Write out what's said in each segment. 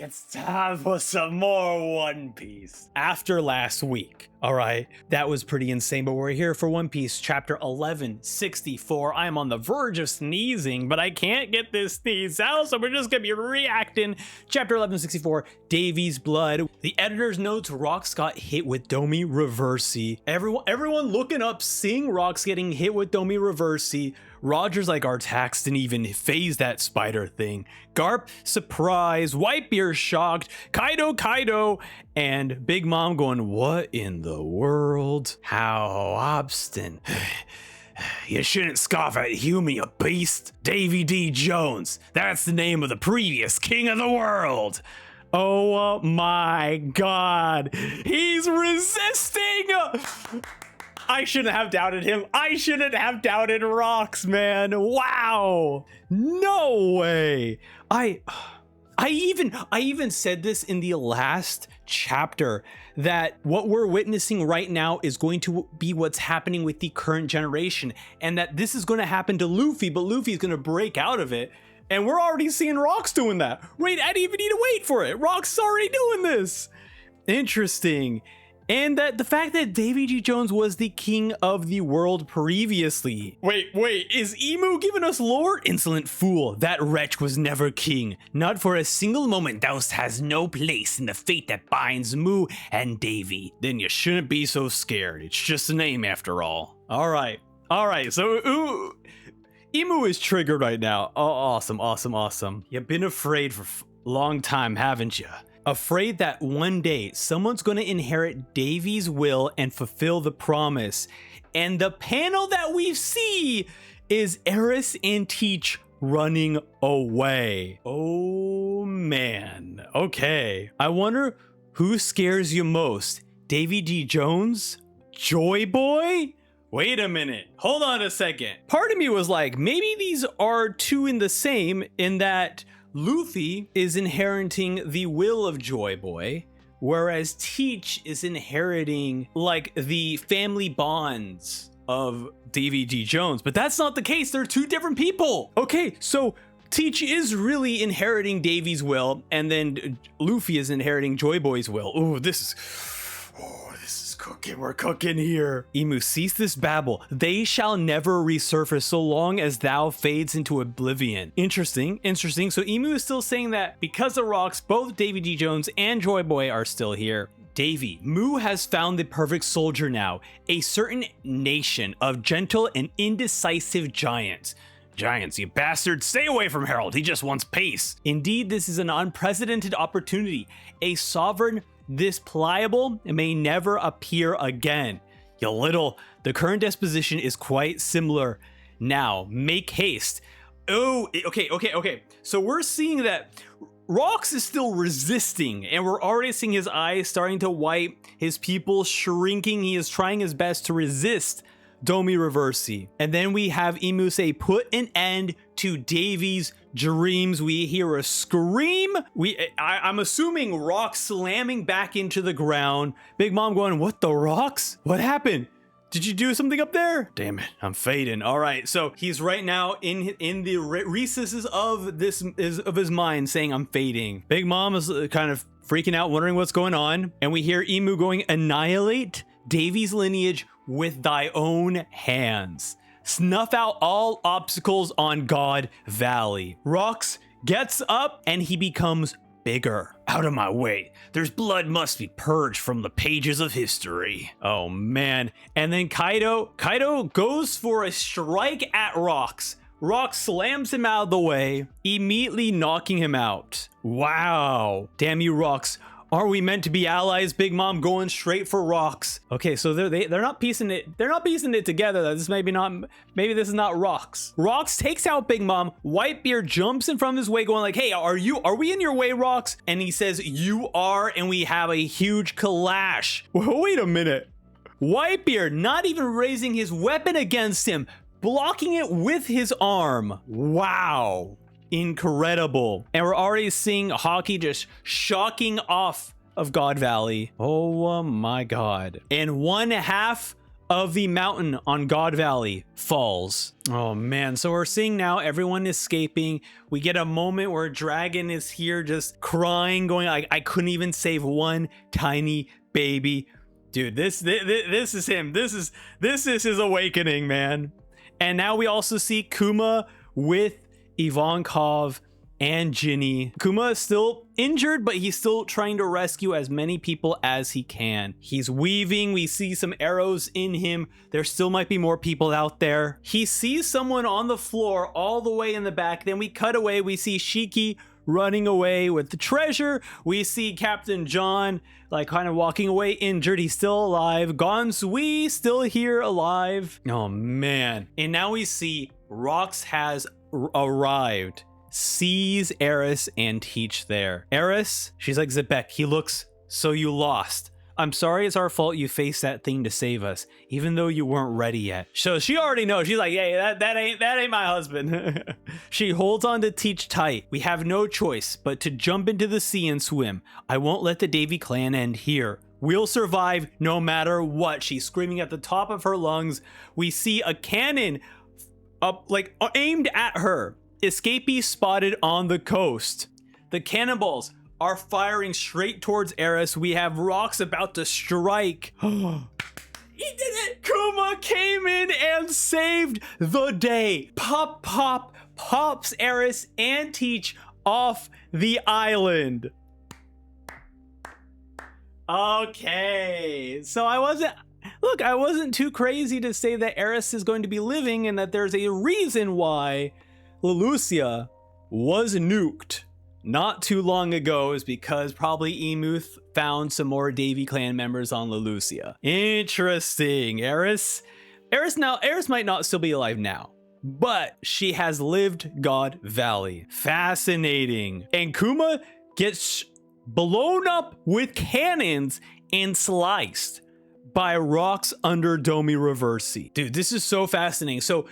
it's time for some more One Piece. After last week, all right, that was pretty insane, but we're here for One Piece chapter 1164. I'm on the verge of sneezing, but I can't get this sneeze out, so we're just gonna be reacting. Chapter 1164, Davy's Blood. The editor's notes, Rocks got hit with Domi Reversi. Everyone looking up, seeing Rocks getting hit with Domi Reversi. Roger's like, our tax didn't even phase that spider thing. Garp, surprised. Whitebeard, shocked. Kaido, and Big Mom going, what in the world? How obstinate. You shouldn't scoff at Hume, you beast. Davy D. Jones, that's the name of the previous king of the world. Oh my god, he's resisting! I shouldn't have doubted him. I shouldn't have doubted Rocks, man. Wow. No way. I even said this in the last chapter that what we're witnessing right now is going to be what's happening with the current generation, and that this is going to happen to Luffy, but Luffy's going to break out of it. And we're already seeing Rocks doing that. Wait, I didn't even need to wait for it. Rocks is already doing this. Interesting. And that the fact that Davy D. Jones was the king of the world previously. Wait, is Emu giving us lore? Insolent fool, that wretch was never king. Not for a single moment. Thous has no place in the fate that binds Mu and Davy. Then you shouldn't be so scared. It's just a name after all. All right. So Emu is triggered right now. Oh, awesome. You've been afraid for a long time, haven't you? Afraid that one day someone's going to inherit Davy's will and fulfill the promise. And the panel that we see is Eris and Teach running away. Oh man. Okay. I wonder who scares you most? Davy D. Jones? Joy Boy? Wait a minute. Hold on a second. Part of me was like, maybe these are two in the same, in that Luffy is inheriting the will of Joy Boy, whereas Teach is inheriting like the family bonds of Davy D. Jones. But that's not the case. They're two different people. Okay, so Teach is really inheriting Davy's will, and then Luffy is inheriting Joy Boy's will. Ooh, this is cooking. We're cooking here. Emu, cease this babble. They shall never resurface so long as thou fades into oblivion. Interesting. So Emu is still saying that because of Rocks, both Davy D. Jones and Joy Boy are still here. Davy, Mu has found the perfect soldier now, a certain nation of gentle and indecisive giants. Giants, you bastard, stay away from Harold. He just wants peace. Indeed, this is an unprecedented opportunity. A sovereign this pliable may never appear again. The current disposition is quite similar. Now, make haste. Oh, okay. So we're seeing that Rocks is still resisting, and we're already seeing his eyes starting to white, his pupils shrinking. He is trying his best to resist Domi Reversi. And then we have Emu say, put an end to Davy's dreams. We hear a scream. I'm assuming Rocks slamming back into the ground. Big Mom going, what the Rocks? What happened? Did you do something up there? Damn it, I'm fading. All right, so he's right now in the recesses of his mind saying, I'm fading. Big Mom is kind of freaking out, wondering what's going on. And we hear Emu going, annihilate Davy's lineage with thy own hands. Snuff out all obstacles on God Valley. Rocks gets up and he becomes bigger. Out of my way. There's blood must be purged from the pages of history. Oh man. And then Kaido goes for a strike at Rocks. Rocks slams him out of the way, immediately knocking him out. Wow. Damn you, Rocks. Are we meant to be allies? Big Mom going straight for Rocks. Okay, so they're not piecing it. They're not piecing it together. Maybe this is not Rocks. Rocks takes out Big Mom. Whitebeard jumps in from his way, going like, "Hey, are we in your way, Rocks?" And he says, "You are," and we have a huge clash. Wait a minute. Whitebeard not even raising his weapon against him, blocking it with his arm. Wow. Incredible. And we're already seeing Haki just shocking off of God Valley. Oh my god. And one half of the mountain on God Valley falls. Oh man, so we're seeing now everyone escaping. We get a moment where Dragon is here just crying, going, I couldn't even save one tiny baby. Dude, this is him. This is his awakening, man. And now we also see Kuma with Ivankov and Ginny. Kuma is still injured, but he's still trying to rescue as many people as he can. He's weaving. We see some arrows in him. There still might be more people out there. He sees someone on the floor all the way in the back. Then we cut away. We see Shiki running away with the treasure. We see Captain John like kind of walking away injured. He's still alive. Gonsui still here alive. Oh man. And now we see Rox has arrived, sees Eris and Teach there. Eris, she's like, Xebec, he looks, so you lost. I'm sorry, it's our fault you faced that thing to save us, even though you weren't ready yet. So she already knows. She's like, hey, that ain't my husband. She holds on to Teach tight. We have no choice but to jump into the sea and swim. I won't let the Davy clan end here. We'll survive no matter what. She's screaming at the top of her lungs. We see a cannon up, like aimed at her. Escapee spotted on the coast. The cannonballs are firing straight towards Eris. We have Rox about to strike. He did it! Kuma came in and saved the day. Pops Eris and Teach off the island. Okay, so I wasn't too crazy to say that Eris is going to be living and that there's a reason why Lelucia was nuked not too long ago, is because probably Emuth found some more Davy clan members on Lelucia. Interesting. Eris might not still be alive now, but she has lived God Valley. Fascinating. And Kuma gets blown up with cannons and sliced by Rox under Domi Reversi. Dude, this is so fascinating. So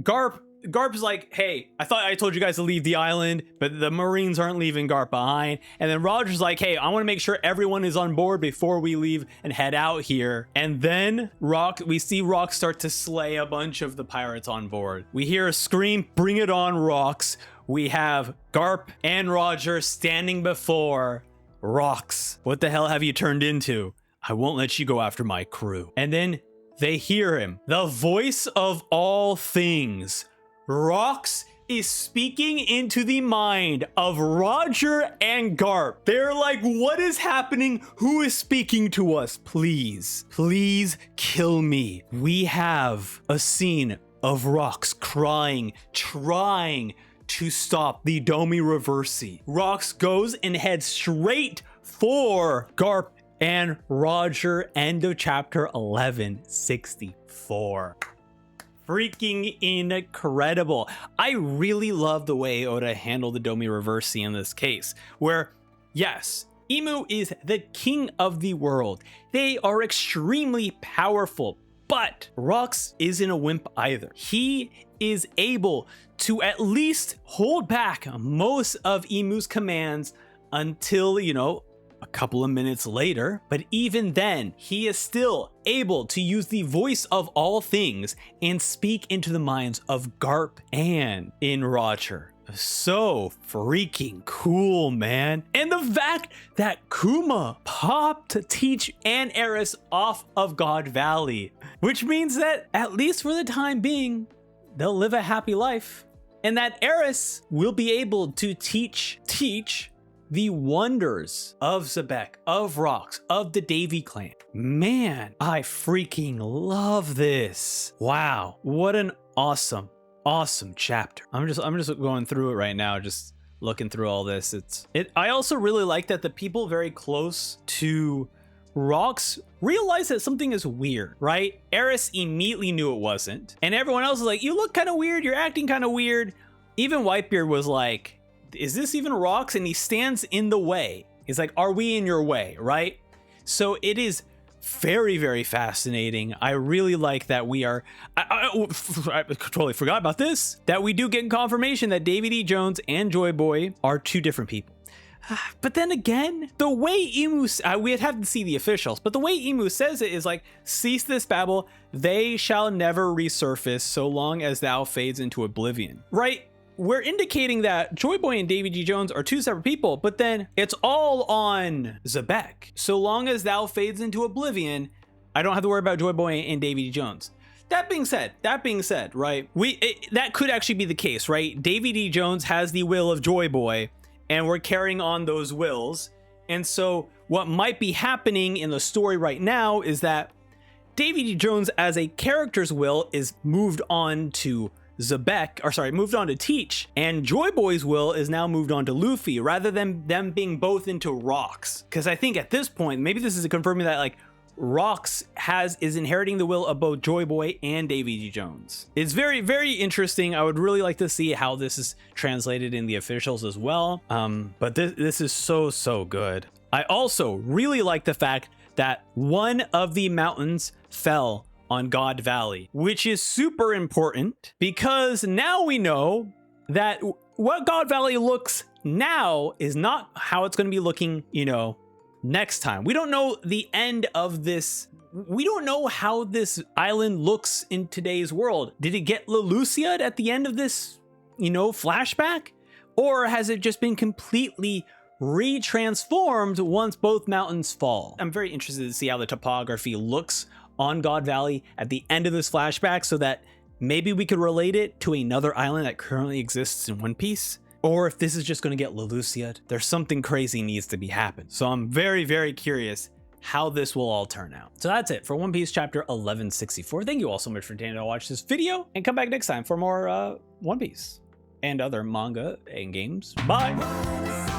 Garp's like, hey, I thought I told you guys to leave the island, but the Marines aren't leaving Garp behind. And then Roger's like, hey, I want to make sure everyone is on board before we leave and head out here. And then we see Rox start to slay a bunch of the pirates on board. We hear a scream, bring it on, Rox. We have Garp and Roger standing before Rox. What the hell have you turned into? I won't let you go after my crew. And then they hear him, the voice of all things. Rox is speaking into the mind of Roger and Garp. They're like, what is happening? Who is speaking to us? Please kill me. We have a scene of Rox crying, trying to stop the Domi Reversi. Rox goes and heads straight for Garp and Roger. End of chapter 1164. Freaking incredible. I really love the way Oda handled the Domi Reversi in this case, where yes, Emu is the king of the world. They are extremely powerful, but Rox isn't a wimp either. He is able to at least hold back most of Emu's commands until, a couple of minutes later, but even then, he is still able to use the voice of all things and speak into the minds of Garp and in Roger. So freaking cool, man. And the fact that Kuma popped Teach and Eris off of God Valley, which means that at least for the time being, they'll live a happy life, and that Eris will be able to teach the wonders of Xebec, of Rox, of the Davy clan. Man, I freaking love this. Wow, what an awesome chapter. I'm just going through it right now, just looking through all this. I also really like that the people very close to Rox realize that something is weird, right? Eris immediately knew it wasn't, and everyone else is like, you look kind of weird, you're acting kind of weird. Even Whitebeard was like, is this even Rox? And he stands in the way. He's like, are we in your way, right? So it is very, very fascinating. I really like that we are, I totally forgot about this, that we do get confirmation that Davy D. Jones and Joy Boy are two different people. But then again, the way Emu, we'd have to see the officials, but the way Emu says it is like, cease this babble, they shall never resurface so long as thou fades into oblivion, right? We're indicating that Joy Boy and Davy D. Jones are two separate people, but then it's all on Xebec. So long as thou fades into oblivion, I don't have to worry about Joy Boy and Davy D. Jones. That being said, right? That could actually be the case, right? Davy D. Jones has the will of Joy Boy, and we're carrying on those wills. And so what might be happening in the story right now is that Davy D. Jones as a character's will is moved on to moved on to Teach, and Joy Boy's will is now moved on to Luffy, rather than them being both into Rocks. Because I think at this point, maybe this is confirming that like Rocks is inheriting the will of both Joy Boy and Davy D. Jones. It's very, very interesting. I would really like to see how this is translated in the officials as well. But this is so good. I also really like the fact that one of the mountains fell on God Valley, which is super important because now we know that what God Valley looks now is not how it's going to be looking, next time. We don't know the end of this. We don't know how this island looks in today's world. Did it get Leloucia'd at the end of this, flashback? Or has it just been completely retransformed once both mountains fall? I'm very interested to see how the topography looks on God Valley at the end of this flashback, so that maybe we could relate it to another island that currently exists in One Piece. Or if this is just going to get Leloucia'd, there's something crazy needs to be happened. So I'm very, very curious how this will all turn out. So that's it for One Piece chapter 1164. Thank you all so much for taking to watch this video, and come back next time for more One Piece and other manga and games. Bye.